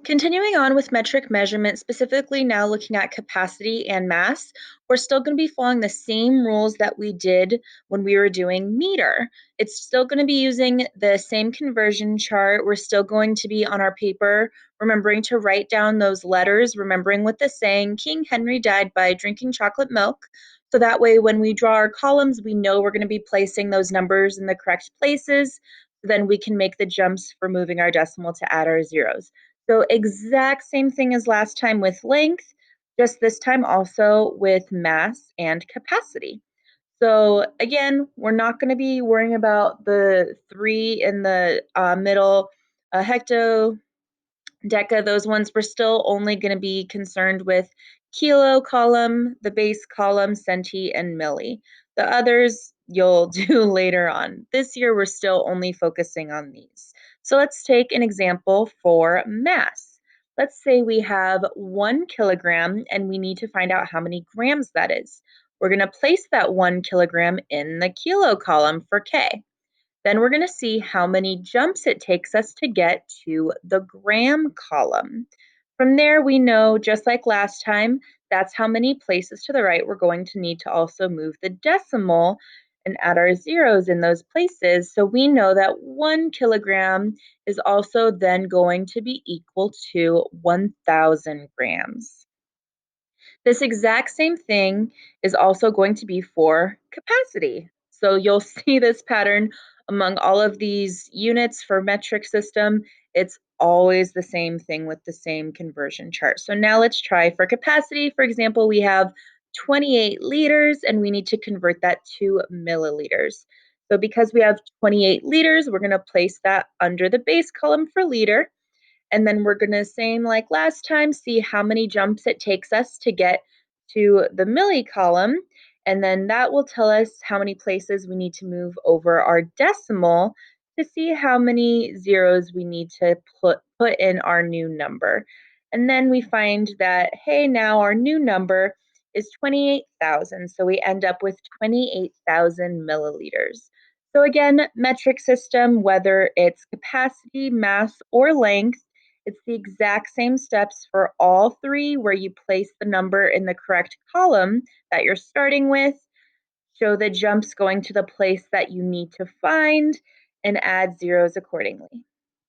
Continuing on with metric measurement, specifically now looking at capacity and mass, we're still going to be following the same rules that we did when we were doing meter. It's still going to be using the same conversion chart. We're still going to be on our paper, remembering to write down those letters, remembering what the saying, King Henry died by drinking chocolate milk. So that way, when we draw our columns, we know we're going to be placing those numbers in the correct places. Then we can make the jumps for moving our decimal to add our zeros. So exact same thing as last time with length, just this time also with mass and capacity. So again, we're not going to be worrying about the three in the middle, hecto, deca, those ones. We're still only going to be concerned with kilo column, the base column, centi, and milli. The others you'll do later on. This year, we're still only focusing on these. So let's take an example for mass. Let's say we have 1 kilogram and we need to find out how many grams that is. We're going to place that 1 kilogram in the kilo column for K. Then we're going to see how many jumps it takes us to get to the gram column. From there, we know, just like last time, that's how many places to the right we're going to need to also move the decimal and add our zeros in those places. So we know that 1 kilogram is also then going to be equal to 1,000 grams. This exact same thing is also going to be for capacity. So you'll see this pattern among all of these units for metric system. It's always the same thing with the same conversion chart. So now let's try for capacity. For example, we have 28 liters and we need to convert that to milliliters. So because we have 28 liters, we're going to place that under the base column for liter. And then we're going to, same like last time, see how many jumps it takes us to get to the milli column. And then that will tell us how many places we need to move over our decimal to see how many zeros we need to put in our new number. And then we find that, hey, now our new number is 28,000. So we end up with 28,000 milliliters. So again, metric system, whether it's capacity, mass, or length, it's the exact same steps for all three, where you place the number in the correct column that you're starting with, show the jumps going to the place that you need to find, and add zeros accordingly.